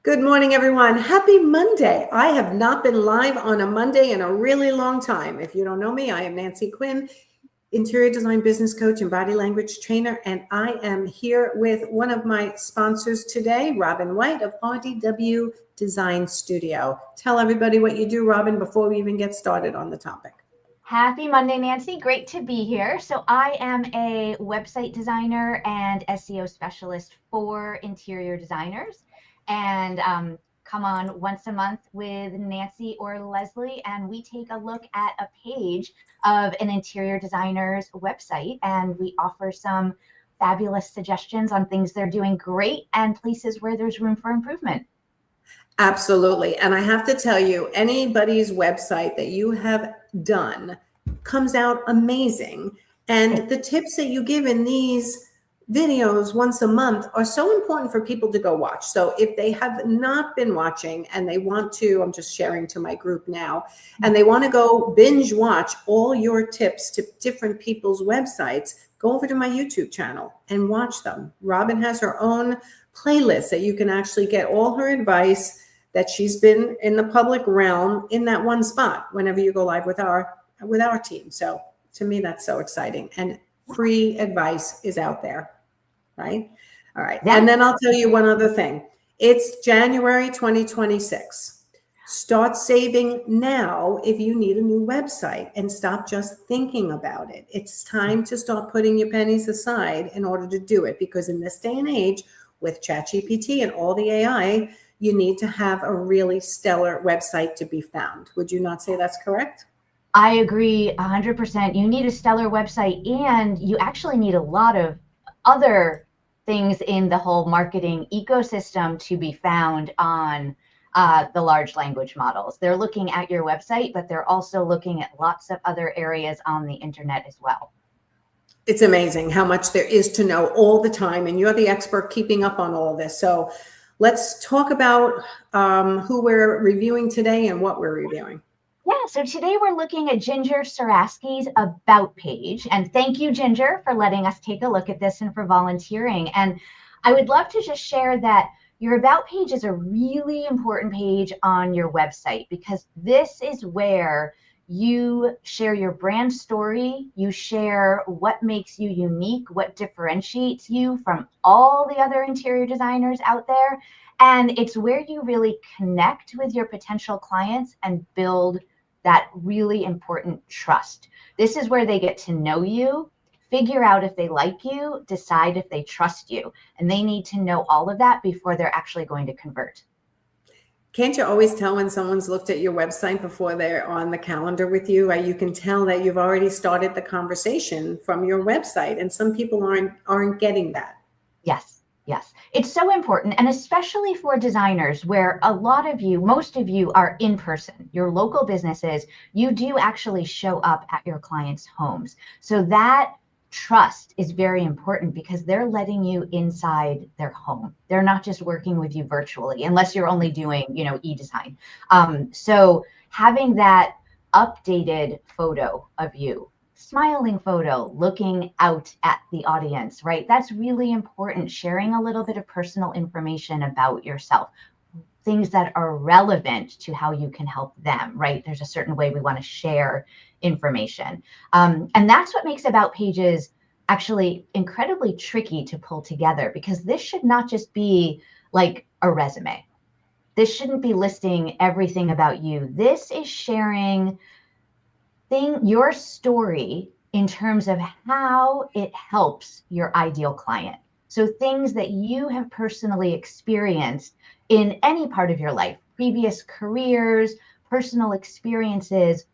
Good morning, everyone. Happy Monday. I have not been live on a Monday in a really long time. If you don't know me, I am Nancy Quinn, interior design business coach and body language trainer, and I am here with one of my sponsors today, Robin White of Audit Design Studio. Tell everybody what you do, Robin, before we even get started on the topic. Happy Monday, Nancy. Great to be here. So I am a website designer and SEO specialist for interior designers, and come on once a month with Nancy or Leslie, and we take a look at a page of an interior designer's website, and we offer some fabulous suggestions on things they're doing great and places where there's room for improvement. Absolutely. And I have to tell you, anybody's website that you have done comes out amazing. And the tips that you give in these videos once a month are so important for people to go watch. So if they have not been watching and they want to, I'm just sharing to my group now, and they want to go binge watch all your tips to different people's websites, go over to my YouTube channel and watch them. Robin has her own playlist that you can actually get all her advice that she's been in the public realm in that one spot whenever you go live with our team. So to me, that's so exciting. And free advice is out there, right? All right. Yeah. And then I'll tell you one other thing. It's January 2026. Start saving now if you need a new website, and stop just thinking about it. It's time to start putting your pennies aside in order to do it, because in this day and age with ChatGPT and all the AI, you need to have a really stellar website to be found. Would you not say that's correct? I agree 100%. You need a stellar website, and you actually need a lot of other things in the whole marketing ecosystem to be found on the large language models. They're looking at your website, but they're also looking at lots of other areas on the internet as well. It's amazing how much there is to know all the time, and you're the expert keeping up on all of this. So let's talk about who we're reviewing today and what we're reviewing. Yeah, so today we're looking at Ginger Saraski's About page. And thank you, Ginger, for letting us take a look at this and for volunteering. And I would love to just share that your About page is a really important page on your website, because this is where you share your brand story, you share what makes you unique, what differentiates you from all the other interior designers out there. And it's where you really connect with your potential clients and build that really important trust. This is where they get to know you, figure out if they like you, decide if they trust you. And they need to know all of that before they're actually going to convert. Can't you always tell when someone's looked at your website before they're on the calendar with you? Right? You can tell that you've already started the conversation from your website, and some people aren't getting that. Yes. Yes, it's so important, and especially for designers, where a lot of you, most of you are in person, your local businesses, you do actually show up at your clients' homes. So that trust is very important, because they're letting you inside their home. They're not just working with you virtually, unless you're only doing, e-design. So having that updated photo of you, smiling photo, looking out at the audience, right? That's really important. Sharing a little bit of personal information about yourself, things that are relevant to how you can help them, right? There's a certain way we want to share information. And that's what makes About pages actually incredibly tricky to pull together, because this should not just be like a resume. This shouldn't be listing everything about you. This is sharing your story in terms of how it helps your ideal client. So things that you have personally experienced in any part of your life, previous careers, personal experiences.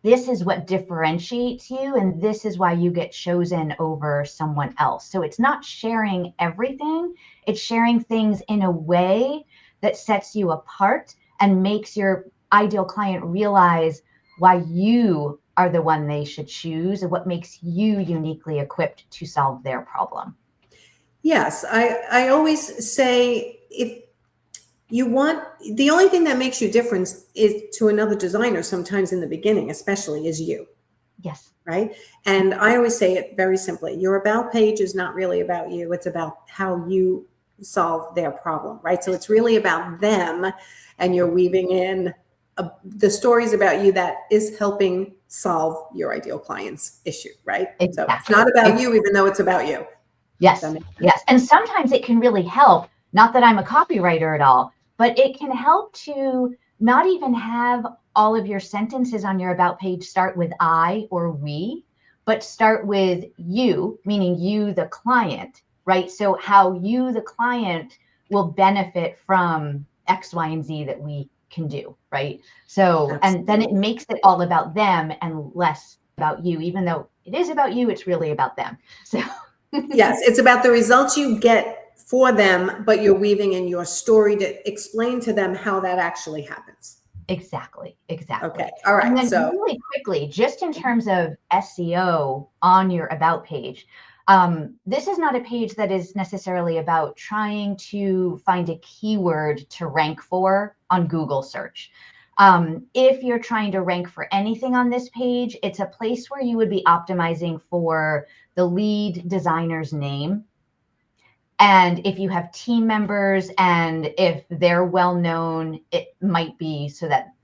This is what differentiates you, and this is why you get chosen over someone else. So it's not sharing everything, it's sharing things in a way that sets you apart and makes your ideal client realize why you are the one they should choose, and what makes you uniquely equipped to solve their problem. Yes, I always say, if you want, the only thing that makes you different is to another designer sometimes in the beginning, especially, is you. Yes. Right. And I always say it very simply. Your About page is not really about you. It's about how you solve their problem, right? So it's really about them, and you're weaving in the stories about you that is helping solve your ideal client's issue, right? So it's Exactly. not about you, even though it's about you. Yes, yes. And sometimes it can really help, not that I'm a copywriter at all, but it can help to not even have all of your sentences on your about page start with I or we, but start with you, meaning you, the client, right? So how you, the client, will benefit from X, Y, and Z that we can do, right? So, and then it makes it all about them and less about you, even though it is about you, it's really about them. So yes, it's about the results you get for them, but you're weaving in your story to explain to them how that actually happens. Exactly. Okay. All right. And then So really quickly, just in terms of SEO on your about page, this is not a page that is necessarily about trying to find a keyword to rank for on Google search. If you're trying to rank for anything on this page, it's a place where you would be optimizing for the lead designer's name. And if you have team members and if they're well known, it might be so that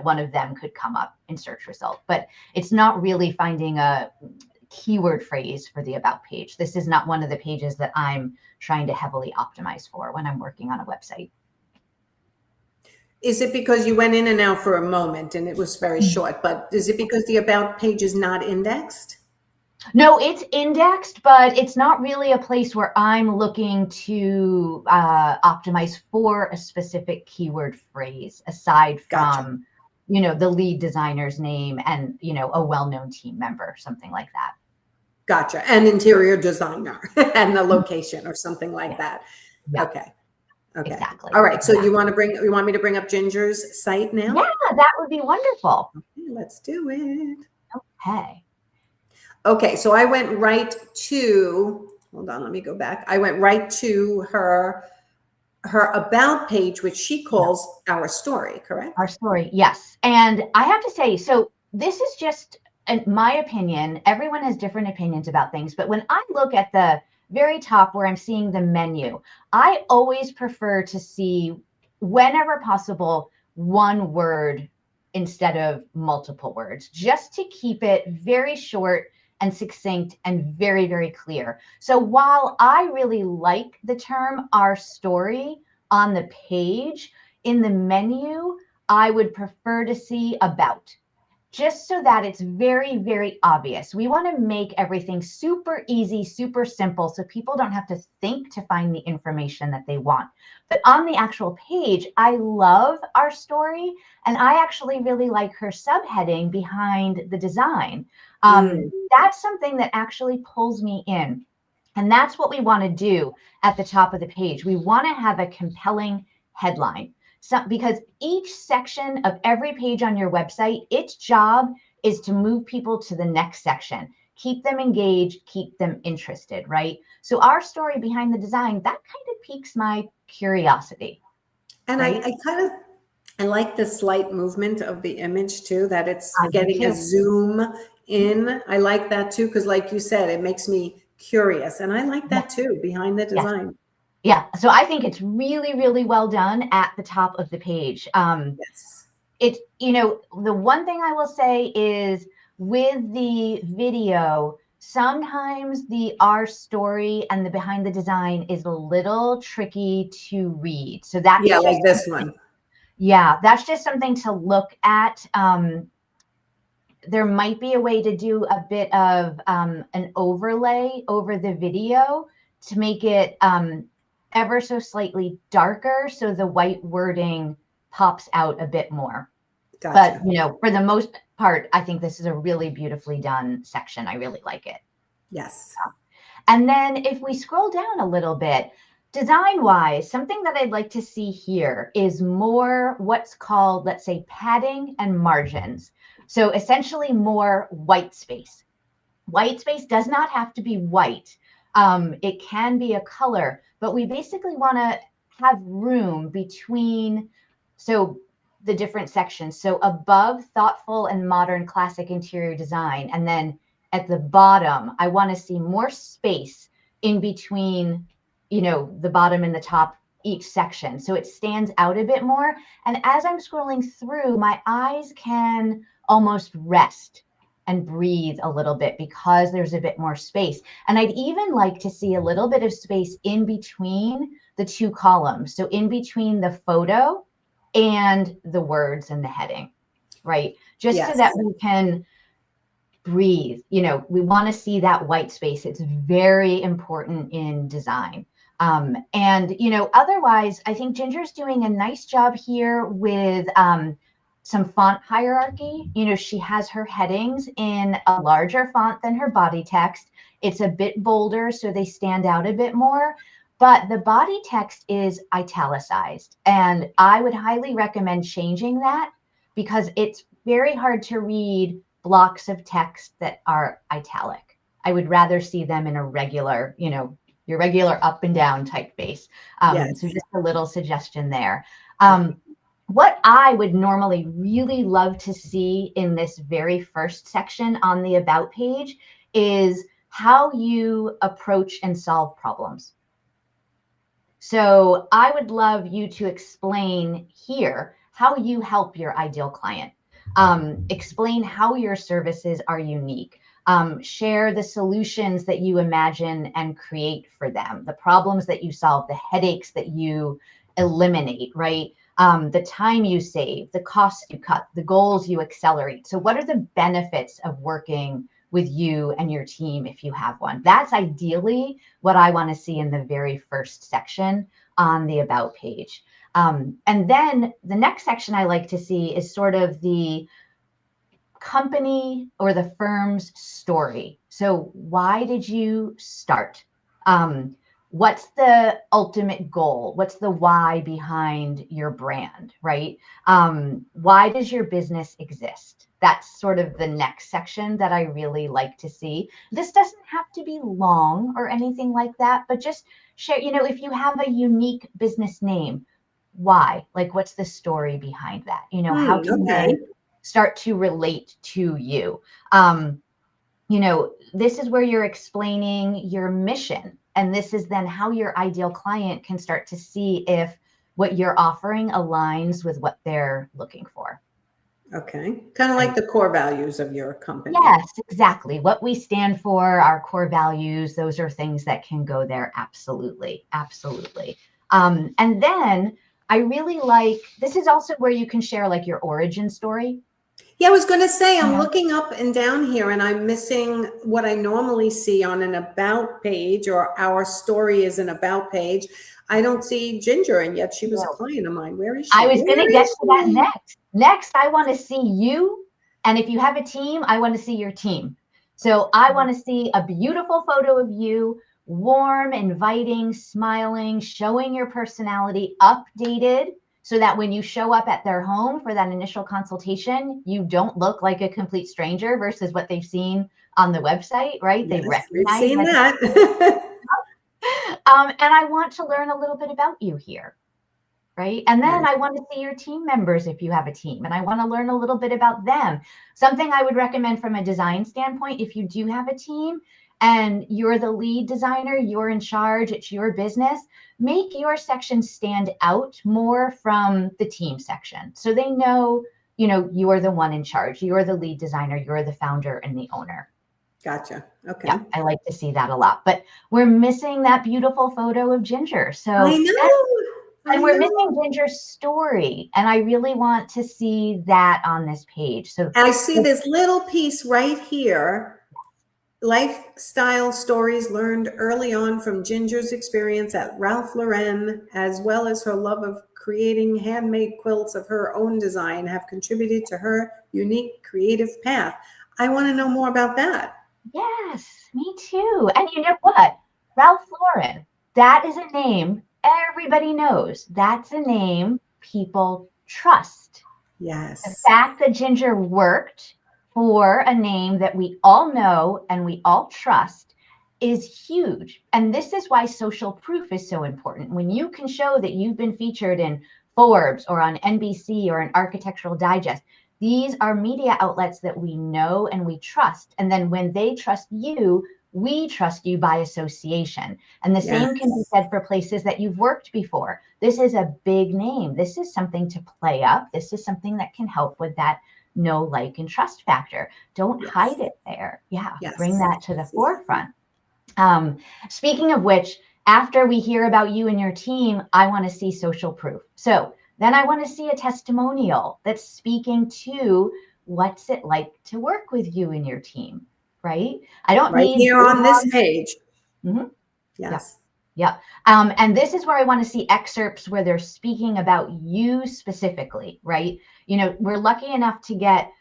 one of them could come up in search result. But it's not really finding a keyword phrase for the about page. This is not one of the pages that I'm trying to heavily optimize for when I'm working on a website. is it because you went in and out for a moment and it was very short, but is it because the about page is not indexed? No, it's indexed, but it's not really a place where I'm looking to optimize for a specific keyword phrase aside from, the lead designer's name and, a well-known team member, something like that. Gotcha. And interior designer and the location or something like that. Yeah. Okay. Exactly. All right. So you want me to bring up Ginger's site now? Yeah, that would be wonderful. Okay, let's do it. Okay. Okay, so I went right to, hold on, let me go back. I went right to her about page, which she calls our story, correct? Our story, yes. And I have to say, so this is just my opinion. Everyone has different opinions about things, but when I look at the very top where I'm seeing the menu, I always prefer to see, whenever possible, one word instead of multiple words, just to keep it very short and succinct and very, very clear. So while I really like the term our story on the page, in the menu, I would prefer to see about, just so that it's very, very obvious. We want to make everything super easy, super simple, so people don't have to think to find the information that they want. But on the actual page, I love our story, and I actually really like her subheading behind the design. That's something that actually pulls me in. And that's what we want to do at the top of the page. We want to have a compelling headline. Because each section of every page on your website, its job is to move people to the next section, keep them engaged, keep them interested, right? So our story behind the design, that kind of piques my curiosity. And right? I like the slight movement of the image too, that it's I do getting a too. zoom in. I like that too, because like you said, it makes me curious. And I like that too, behind the design. Yeah, so I think it's really, really well done at the top of the page. Yes. It's, the one thing I will say is with the video, sometimes the our story and the behind the design is a little tricky to read. So that's Yeah, just like this one. Yeah, that's just something to look at. There might be a way to do a bit of an overlay over the video to make it ever so slightly darker, so the white wording pops out a bit more. Gotcha. But, for the most part, I think this is a really beautifully done section. I really like it. Yes. And then if we scroll down a little bit, design-wise, something that I'd like to see here is more what's called, let's say, padding and margins. So essentially more white space. White space does not have to be white. It can be a color, but we basically want to have room between the different sections. So above thoughtful and modern classic interior design, and then at the bottom, I want to see more space in between, the bottom and the top each section. So it stands out a bit more. And as I'm scrolling through, my eyes can almost rest and breathe a little bit because there's a bit more space. And I'd even like to see a little bit of space in between the two columns. So in between the photo and the words and the heading, right? Just so that we can breathe. We want to see that white space. It's very important in design. Otherwise, I think Ginger's doing a nice job here with some font hierarchy. She has her headings in a larger font than her body text. It's a bit bolder, so they stand out a bit more. But the body text is italicized. And I would highly recommend changing that because it's very hard to read blocks of text that are italic. I would rather see them in a regular, your regular up and down typeface. So just a little suggestion there. What I would normally really love to see in this very first section on the About page is how you approach and solve problems. So I would love you to explain here how you help your ideal client. Explain how your services are unique. Share the solutions that you imagine and create for them, the problems that you solve, the headaches that you eliminate, right? The time you save, the costs you cut, the goals you accelerate. So what are the benefits of working with you and your team if you have one? That's ideally what I want to see in the very first section on the About page. And then the next section I like to see is sort of the company or the firm's story. So why did you start? What's the ultimate goal? What's the why behind your brand, right? Why does your business exist? That's sort of the next section that I really like to see. This doesn't have to be long or anything like that, but just share, if you have a unique business name, why? Like, what's the story behind that? How can they start to relate to you? This is where you're explaining your mission. And this is then how your ideal client can start to see if what you're offering aligns with what they're looking for. Okay. Kind of like the core values of your company. Yes, exactly. What we stand for, our core values, those are things that can go there. Absolutely. Absolutely. And then I really like, this is also where you can share like your origin story. Yeah, I was going to say, I'm looking up and down here and I'm missing what I normally see on an About page, or our story is an About page. I don't see Ginger, and yet she was a client of mine. Where is she? I was going to get to that next. Next, I want to see you. And if you have a team, I want to see your team. So I want to see a beautiful photo of you, warm, inviting, smiling, showing your personality, updated, so that when you show up at their home for that initial consultation, you don't look like a complete stranger versus what they've seen on the website, right? They recognize seen that. And I want to learn a little bit about you here, right? And then I want to see your team members if you have a team, and I want to learn a little bit about them. Something I would recommend from a design standpoint, if you do have a team and you're the lead designer, you're in charge, it's your business, make your section stand out more from the team section. So they know, you are the one in charge. You're the lead designer. You're the founder and the owner. Gotcha. Okay. Yeah, I like to see that a lot. But we're missing that beautiful photo of Ginger. So I know. And we're missing Ginger's story. And I really want to see that on this page. So I see this little piece right here. Lifestyle stories learned early on from Ginger's experience at Ralph Lauren, as well as her love of creating handmade quilts of her own design, have contributed to her unique creative path. I want to know more about that. Yes, me too. And you know what? Ralph Lauren, that is a name everybody knows. That's a name people trust. Yes. The fact that Ginger worked for a name that we all know and we all trust is huge. And this is why social proof is so important. When you can show that you've been featured in Forbes or on NBC or an Architectural Digest, these are media outlets that we know and we trust. And then when they trust you, We trust you by association. And the same can be Yes. said for places that you've worked before. This is a big name. This is something to play up. This is something that can help with that know, like, and trust factor. Don't Yes. hide it there. Yeah, Yes. bring that to the forefront. Speaking of which, after we hear about you and your team, I want to see social proof. So then I want to see a testimonial that's speaking to what's it like to work with you and your team, right? I don't Right need here on this page. Mhm. Yes. Yeah. And this is where I want to see excerpts where they're speaking about you specifically, right? You know, we're lucky enough to get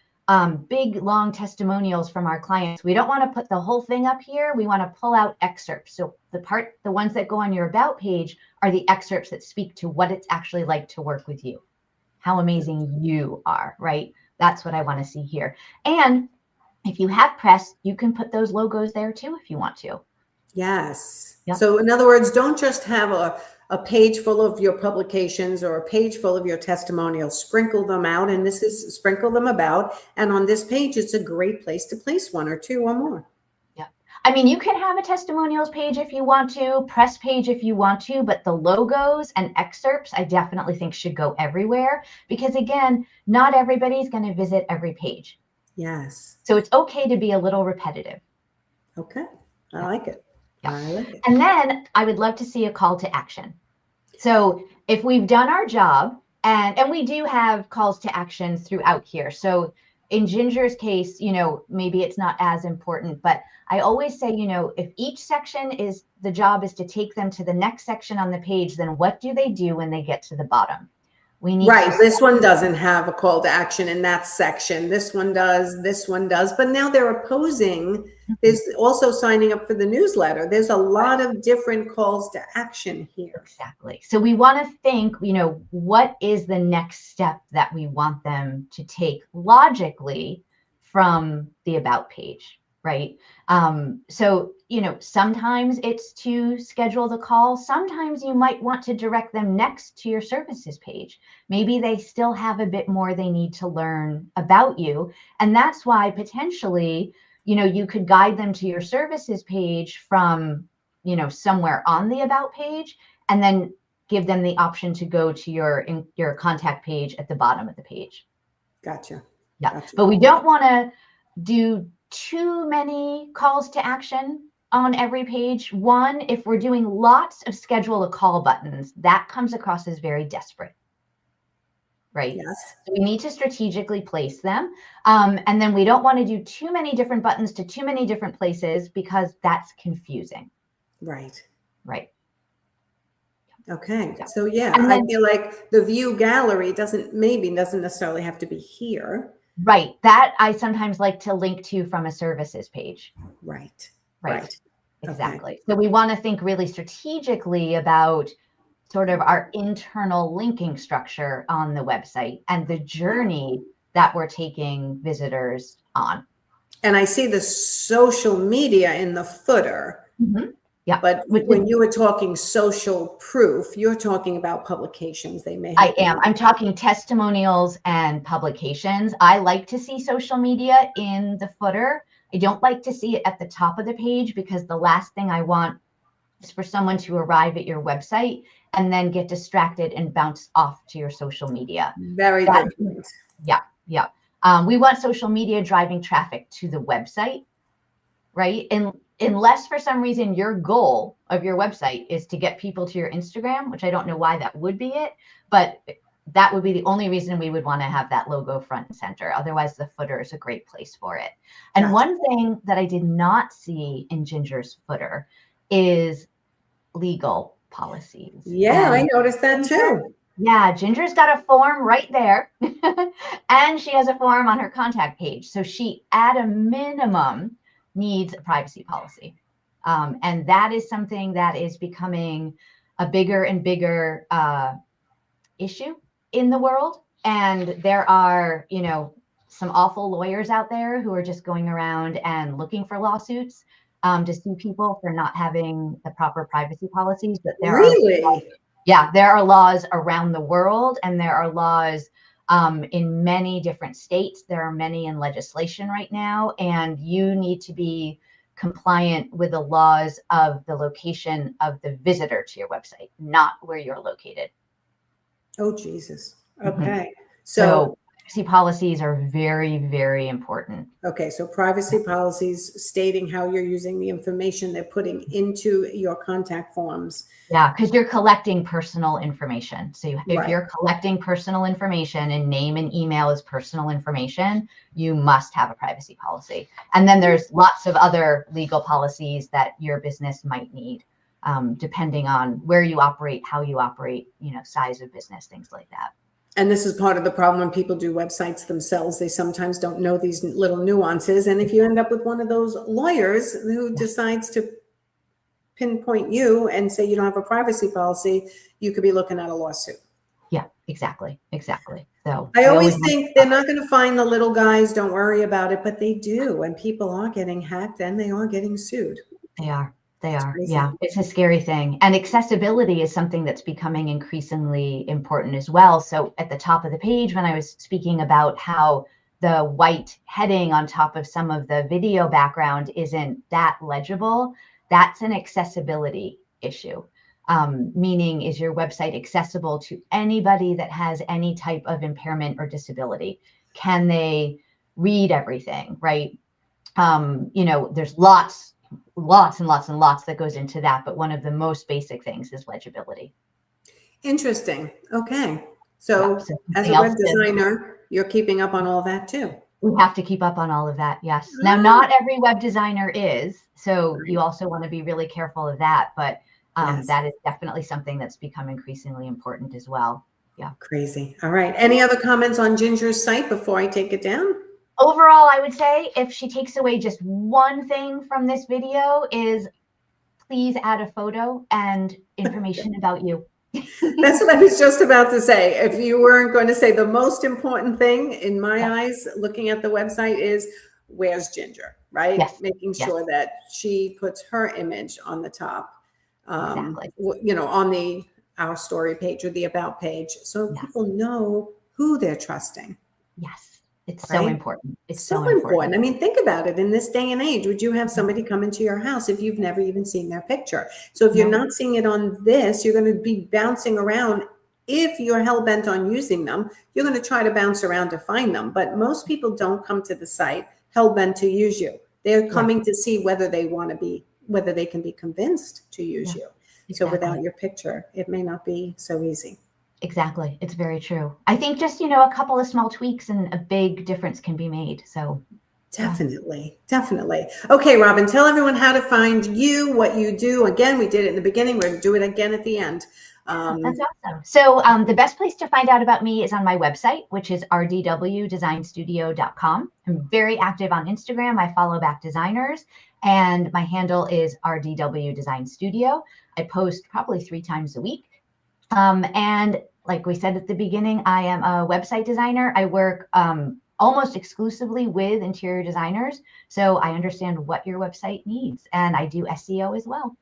big, long testimonials from our clients. We don't want to put the whole thing up here. We want to pull out excerpts. So the ones that go on your about page are the excerpts that speak to what it's actually like to work with you, how amazing you are, right? That's what I want to see here. And if you have press, you can put those logos there too if you want to. Yes. Yep. So in other words, don't just have a page full of your publications or a page full of your testimonials. Sprinkle them out, and this is sprinkle them about. And on this page, it's a great place to place one or two or more. Yeah. I mean, you can have a testimonials page if you want to, press page if you want to, but the logos and excerpts, I definitely think should go everywhere because, again, not everybody's going to visit every page. Yes. So it's okay to be a little repetitive. Okay. I like it. Yeah. I like it. And then I would love to see a call to action. So if we've done our job, and we do have calls to action throughout here. So in Ginger's case, you know, maybe it's not as important, but I always say, you know, if each section is the job is to take them to the next section on the page, then what do they do when they get to the bottom? We need Right. to This one doesn't have a call to action in that section. This one does. This one does. But now they're opposing. There's also signing up for the newsletter. There's a lot of different calls to action here. Exactly. So we want to think, you know, what is the next step that we want them to take logically from the about page, right? So, you know, sometimes it's to schedule the call. Sometimes you might want to direct them next to your services page. Maybe they still have a bit more they need to learn about you. And that's why potentially, you know, you could guide them to your services page from, you know, somewhere on the about page, and then give them the option to go to your contact page at the bottom of the page. Gotcha. Yeah. Gotcha. But we don't want to do too many calls to action on every page. One, if we're doing lots of schedule a call buttons, that comes across as very desperate. Right. Yes. So we need to strategically place them. And then we don't want to do too many different buttons to too many different places because that's confusing. Right. Right. Okay. Yeah. So yeah, And I then, feel like the view gallery doesn't necessarily have to be here. right. That I sometimes like to link to from a services page. Right. Right. Right. Exactly. Okay. So we want to think really strategically about sort of our internal linking structure on the website and the journey that we're taking visitors on. And I see the social media in the footer. Mm-hmm. Yeah. But when you were talking social proof, you're talking about publications they may have. I am. I'm talking testimonials and publications. I like to see social media in the footer. I don't like to see it at the top of the page because the last thing I want is for someone to arrive at your website and then get distracted and bounce off to your social media. Very good point. Yeah. Yeah. We want social media driving traffic to the website, right? And unless for some reason your goal of your website is to get people to your Instagram, which I don't know why that would be it, but that would be the only reason we would want to have that logo front and center. Otherwise, the footer is a great place for it. And Gotcha. one thing that I did not see in Ginger's footer is legal policies. Yeah, I noticed that too. Yeah, Ginger's got a form right there. And she has a form on her contact page. So she, at a minimum, needs a privacy policy. And that is something that is becoming a bigger and bigger issue in the world. And there are, you know, some awful lawyers out there who are just going around and looking for lawsuits to sue people for not having the proper privacy policies. But there are laws around the world, and there are laws in many different states. There are many in legislation right now, and you need to be compliant with the laws of the location of the visitor to your website, not where you're located. Oh, Jesus. Mhm. Okay. So privacy policies are very, very important. Okay, so privacy policies stating how you're using the information they're putting into your contact forms. Yeah, because you're collecting personal information. So if Right. you're collecting personal information, and name and email is personal information, you must have a privacy policy. And then there's lots of other legal policies that your business might need, depending on where you operate, how you operate, size of business, things like that. And this is part of the problem when people do websites themselves. They sometimes don't know these little nuances. And if you end up with one of those lawyers who decides to pinpoint you and say you don't have a privacy policy, you could be looking at a lawsuit. Yeah, exactly. So I always think they're not going to find the little guys. Don't worry about it, but they do. And people are getting hacked and they are getting sued. They are. Crazy. Yeah, it's a scary thing. And accessibility is something that's becoming increasingly important as well. So at the top of the page, when I was speaking about how the white heading on top of some of the video background isn't that legible, that's an accessibility issue. Meaning, is your website accessible to anybody that has any type of impairment or disability? Can they read everything, right? There's lots and lots that goes into that, but one of the most basic things is legibility. Interesting. Okay. So as a web designer, you're keeping up on all that too. We have to keep up on all of that. Yes. Now, not every web designer is, so you also want to be really careful of that, but that is definitely something that's become increasingly important as well. Yeah. Crazy. All right. Any other comments on Ginger's site before I take it down? Overall, I would say if she takes away just one thing from this video is please add a photo and information about you. That's what I was just about to say. If you weren't going to say the most important thing in my eyes, looking at the website is where's Ginger, right? Yes. Making sure that she puts her image on the top, Exactly. on our story page or the about page. So people know who they're trusting. Yes. It's so important. It's so important. I mean, think about it. In this day and age, would you have somebody come into your house if you've never even seen their picture? So if you're not seeing it on this, you're going to be bouncing around. If you're hell-bent on using them, you're going to try to bounce around to find them. But most people don't come to the site hell-bent to use you. They're coming to see whether they can be convinced to use you. Exactly. So without your picture, it may not be so easy. Exactly. It's very true. I think just, a couple of small tweaks and a big difference can be made. So definitely. Okay, Robin, tell everyone how to find you, what you do. Again, we did it in the beginning. We're going to do it again at the end. That's awesome. So the best place to find out about me is on my website, which is rdwdesignstudio.com. I'm very active on Instagram. I follow back designers, and my handle is rdw design studio. I post probably 3 times a week. And like we said at the beginning, I am a website designer. I work almost exclusively with interior designers. So I understand what your website needs, and I do SEO as well.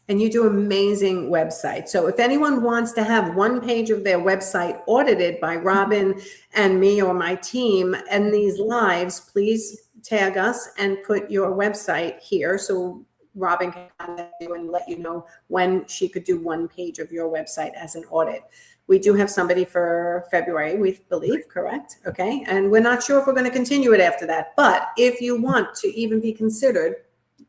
And you do amazing websites. So if anyone wants to have one page of their website audited by Robin and me or my team and these lives, please tag us and put your website here. So Robin can contact you and let you know when she could do one page of your website as an audit. We do have somebody for February, we believe, correct? Okay. And we're not sure if we're going to continue it after that. But if you want to even be considered,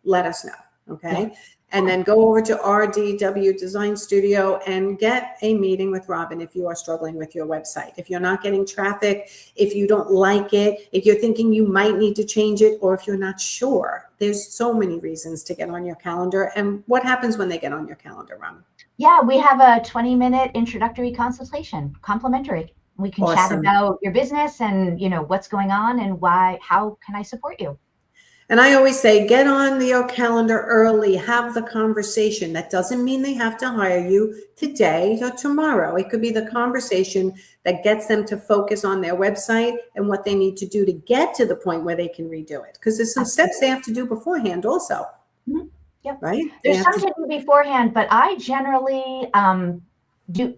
let us know. Okay. Yeah. And then go over to RDW Design Studio and get a meeting with Robin if you are struggling with your website. If you're not getting traffic, if you don't like it, if you're thinking you might need to change it, or if you're not sure, there's so many reasons to get on your calendar. And what happens when they get on your calendar, Robin? Yeah, we have a 20-minute introductory consultation, complimentary. We can chat about your business and, what's going on and how can I support you? And I always say, get on your calendar early, have the conversation. That doesn't mean they have to hire you today or tomorrow. It could be the conversation that gets them to focus on their website and what they need to do to get to the point where they can redo it. Because there's some steps they have to do beforehand also. Mm-hmm. Yep. Right? There's some to do beforehand, but I generally do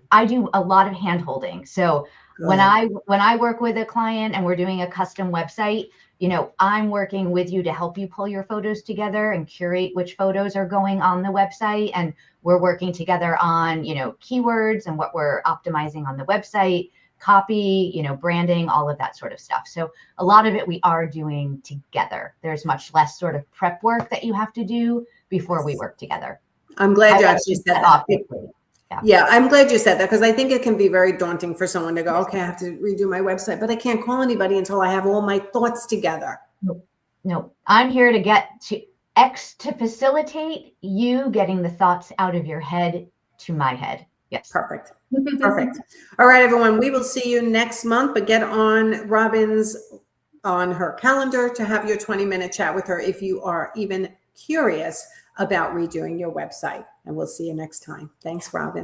a lot of hand holding. So when I work with a client and we're doing a custom website, you know, I'm working with you to help you pull your photos together and curate which photos are going on the website. And we're working together on, you know, keywords and what we're optimizing on the website, copy, you know, branding, all of that sort of stuff. So a lot of it we are doing together. There's much less sort of prep work that you have to do before we work together. I'm glad you actually said that. Yeah, I'm glad you said that, because I think it can be very daunting for someone to go, okay, I have to redo my website, but I can't call anybody until I have all my thoughts together. No, I'm here to facilitate you getting the thoughts out of your head to my head. Yes. Perfect. Perfect. All right, everyone, we will see you next month, but get on her calendar to have your 20-minute chat with her if you are even curious about redoing your website. And we'll see you next time. Thanks, Robin.